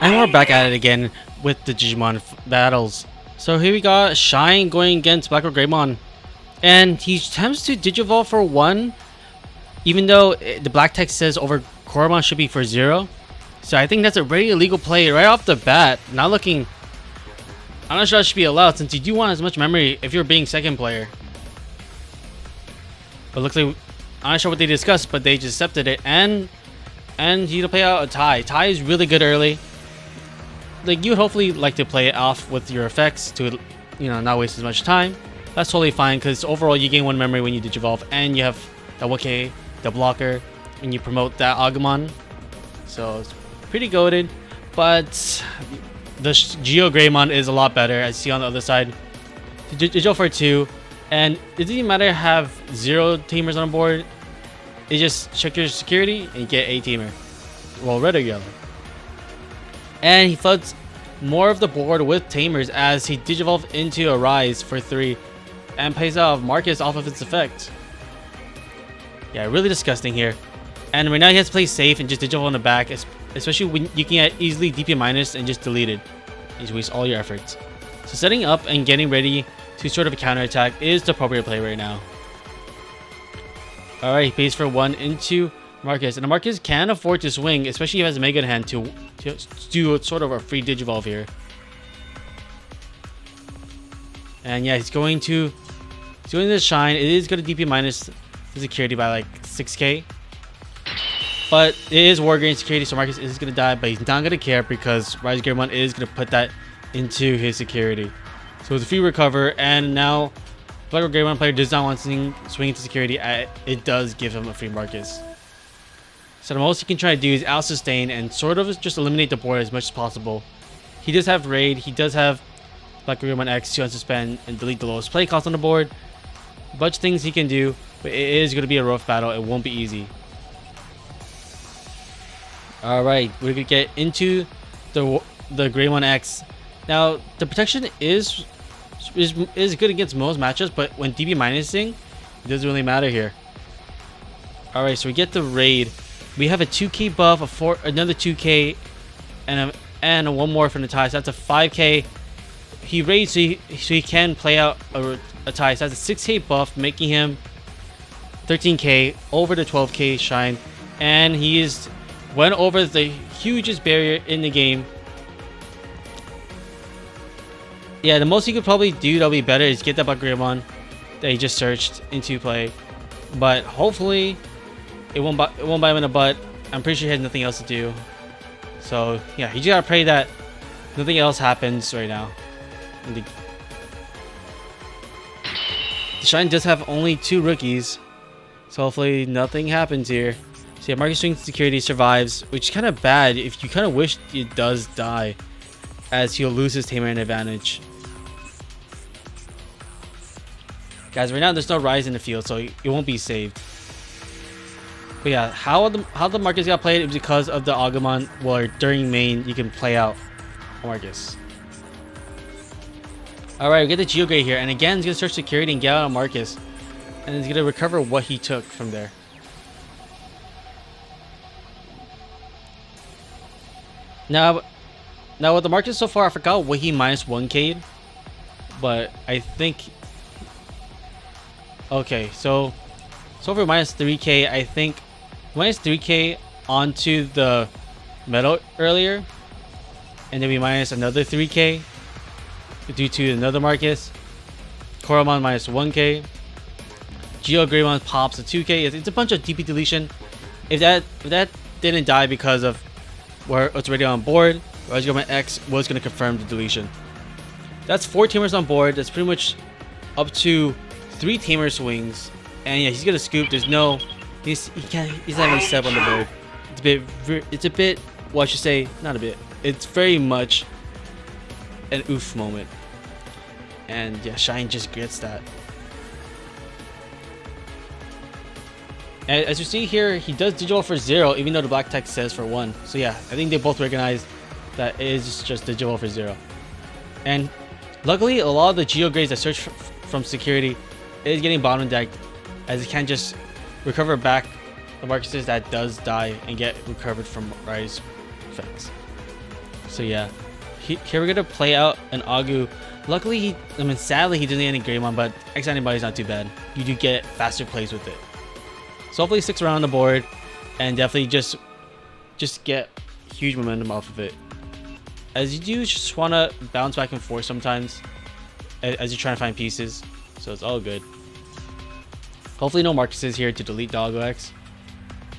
And we're back at it again with the Digimon battles. So here we got Shine going against BlackWargreymon. And he attempts to Digivolve for 1, even though the black text says over Koromon should be for 0. So I think that's a very illegal play right off the bat. Not looking... I'm not sure that should be allowed since you do want as much memory if you're being second player. But looks like... I'm not sure what they discussed, but they just accepted it. And he'll play out a tie. Tie is really good early. Like, you would hopefully like to play it off with your effects to, you know, not waste as much time. That's totally fine because overall you gain 1 memory when you Digivolve, and you have that 1k, the blocker, and you promote that Agumon. So it's pretty goated. But the ShineGreymon is a lot better, as you see on the other side. Digivolve for 2, and it doesn't even matter have 0 teamers on board. You just check your security and you get a teamer. Well, red or yellow. And he floods more of the board with tamers as he Digivolves into a Rise for 3 and plays out Marcus off of its effect. Yeah, really disgusting here. And right now he has to play safe and just Digivolve in the back, especially when you can get easily DP minus and just delete it. You just waste all your efforts. So setting up and getting ready to sort of a counter attack is the appropriate play right now. Alright, he pays for 1 into Marcus, and Marcus can afford to swing, especially if he has a Mega in hand to do sort of a free Digivolve here. And yeah, he's going to this Shine. It is going to DP minus the security by like 6k, but it is Wargreymon security, so Marcus is going to die, but he's not going to care because ShineGreymon is going to put that into his security. So it's a free recover, and now BlackWargreymon player does not want to swing into security. It does give him a free Marcus. So the most he can try to do is out sustain and sort of just eliminate the board as much as possible. He does have raid, he does have BlackWargreymon X to unsuspend and delete the lowest play cost on the board. A bunch of things he can do, but it is going to be a rough battle. It won't be easy. Alright, we're going to get into the Greymon X. Now, the protection is good against most matchups, but when DB minusing, it doesn't really matter here. Alright, so we get the raid. We have a 2k buff, another 2k, and a 1 more from the tie. So that's a 5k. He raids so he can play out a tie. So that's a 6k buff, making him 13k over the 12k Shine. And he went over the hugest barrier in the game. Yeah, the most he could probably do that'll be better is get that BlackWargreymon that he just searched into play. But hopefully it won't bite him in the butt. I'm pretty sure he has nothing else to do. So yeah, you just gotta pray that nothing else happens right now. The Shine does have only 2 rookies, so hopefully nothing happens here. So yeah, Marcus swings security, survives, which is kind of bad if you kind of wish it does die, as he'll lose his tamer and advantage. Guys, right now there's no Rise in the field, so it won't be saved. But yeah, how the Marcus got played is because of the Agumon, where during main you can play out Marcus. Alright, we get the Geogray here, and again he's gonna search security and get out on Marcus, and he's gonna recover what he took from there. Now with the Marcus so far, I forgot what he minus 1k'd, but I think... Okay, so for minus 3k, I think minus 3k onto the metal earlier, and then we minus another 3k due to another Marcus. Koromon minus 1k. ShineGreymon pops a 2k. It's a bunch of DP deletion. If that didn't die because of where it's already on board, ShineGreymon X was going to confirm the deletion. That's 4 tamers on board. That's pretty much up to 3 tamer swings, and yeah, he's gonna scoop. There's no, he's not even step on the board. It's a bit. Well, I should say not a bit. It's very much an oof moment, and yeah, Shine just gets that. And as you see here, he does Digivolve for 0, even though the black text says for 1. So yeah, I think they both recognize that it is just Digivolve for 0. And luckily, a lot of the Geograys that search from security is getting bottom decked, as it can just recover back the Marcuses that does die and get recovered from Rise effects. So yeah, here we're gonna play out an Agu. Luckily, sadly he didn't get any Greymon, but X antibody is not too bad. You do get faster plays with it. So hopefully 6 around the board, and definitely just get huge momentum off of it. As you do, just wanna bounce back and forth sometimes, as you're trying to find pieces. So it's all good. Hopefully no Marcuses here to delete Doggo X.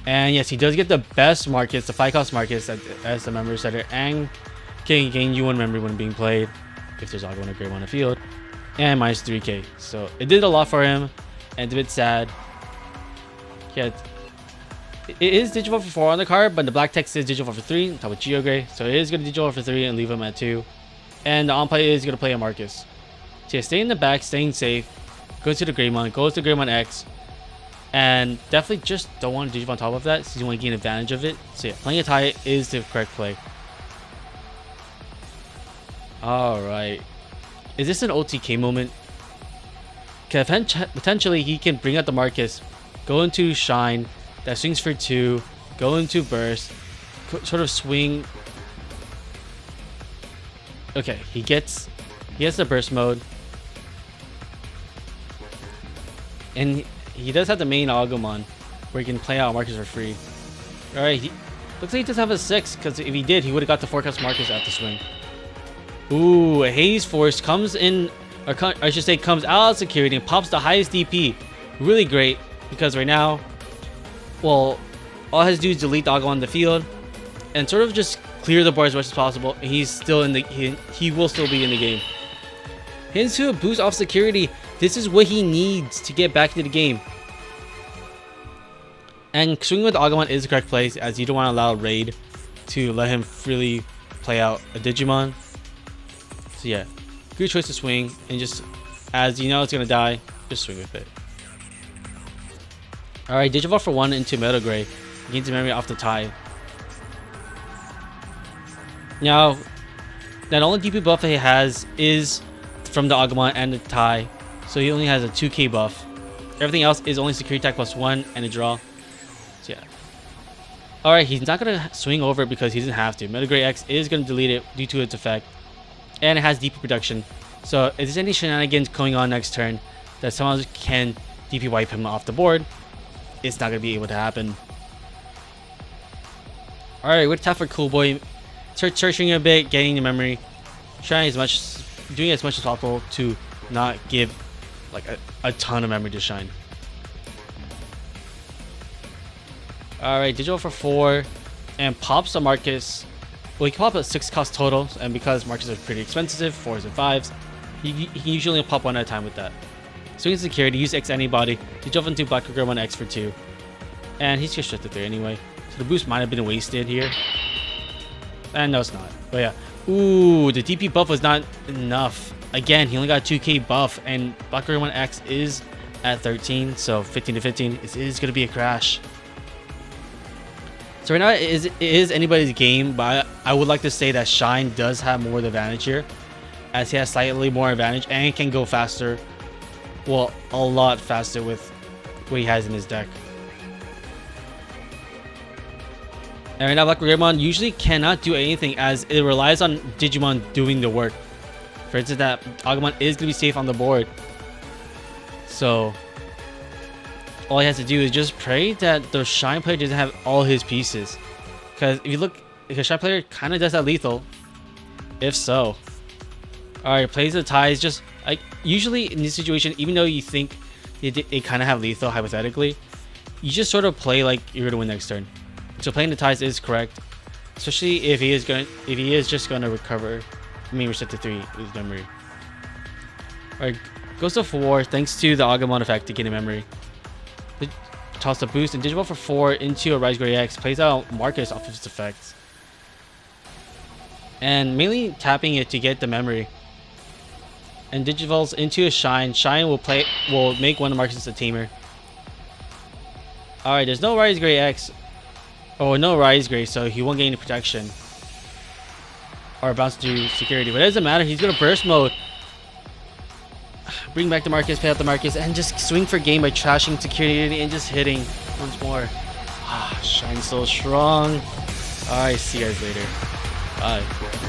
And yes, he does get the best Marcus, the 5-cost Marcus as the memory setter, and can gain U1 memory when being played if there's Agu or Greymon on the field, and minus 3k. So it did a lot for him, and it's a bit sad. Yeah, it is Digivolve for 4 on the card, but the black text is Digivolve for 3 on top of Geogray. So it is going to Digivolve for 3 and leave him at 2. And the on play is going to play a Marcus. So yeah, stay in the back, staying safe. Goes to the Greymon, goes to Greymon X. And definitely just don't want to Digivolve on top of that, so you want to gain advantage of it. So yeah, playing a tie is the correct play. Alright. Is this an OTK moment? Potentially he can bring out the Marcus, go into Shine, that swings for 2, go into Burst, sort of swing. Okay, he gets the Burst mode. And he does have the main Agumon, where he can play out Marcus for free. Alright, looks like he does have a 6, because if he did, he would have got the 4-cost Marcus at the swing. Ooh, a Haze Force comes in, or I should say comes out of security and pops the highest DP. Really great, because right now, well, all he has to do is delete the Agumon on the field, and sort of just clear the board as much as possible, and he's still in the, he will still be in the game. Into a boost off security. This is what he needs to get back into the game. And swinging with Agumon is the correct place, as you don't want to allow Raid to let him freely play out a Digimon. So yeah, good choice to swing, and just as you know it's gonna die, just swing with it. Alright, Digivolve for 1 into Metal Gray. Gains the memory off the tie. Now, that only DP buff that he has is from the Agumon and the tie. So he only has a 2k buff. Everything else is only security attack plus 1 and a draw. So yeah. Alright, he's not going to swing over it because he doesn't have to. Metal Gray X is going to delete it due to its effect. And it has DP production. So if there's any shenanigans going on next turn that someone can DP wipe him off the board, it's not going to be able to happen. Alright, we're tough for Cool Boy. Start searching a bit, getting the memory. Trying as much, doing as much as possible to not give like a ton of memory to Shine. Alright, Digital for 4 and pops a Marcus. Well, he can pop a 6 cost total, and because Marcus are pretty expensive, 4s and 5s, he usually pop 1 at a time with that. Swing security, use X antibody to jump into BlackWargreymon X for 2. And he's just shifted 3 anyway. So the boost might have been wasted here. And no, it's not. But yeah. Ooh, the DP buff was not enough. Again, he only got 2k buff, and BlackWargreymon X is at 13, so 15 to 15. It is going to be a crash. So right now, it is anybody's game, but I would like to say that Shine does have more of the advantage here, as he has slightly more advantage and can go faster. Well, a lot faster with what he has in his deck. And right now, BlackWargreymon usually cannot do anything, as it relies on Digimon doing the work. For instance, that Agumon is going to be safe on the board. So all he has to do is just pray that the Shine player doesn't have all his pieces. Because if you look, the Shine player kind of does have lethal. If so. Alright, plays the ties. Just like usually in this situation, even though you think it kind of have lethal hypothetically, you just sort of play like you're going to win next turn. So playing the ties is correct. Especially if he is just going to recover. I mean, reset to 3 with memory. Alright, goes to 4 thanks to the Agumon effect to gain a memory. Toss the boost and Digivolve for 4 into a Rise Gray X. Plays out Marcus off of its effects. And mainly tapping it to get the memory. And Digivolves into a Shine. Shine will make one of Marcus a tamer. Alright, there's no Rise Gray X. Oh, no Rise Gray, so he won't gain any protection. Or bounce to security, but it doesn't matter. He's gonna burst mode, bring back the Marcus, pay out the Marcus, and just swing for game by trashing security and just hitting once more. Shine's so strong. Alright, see you guys later. Bye.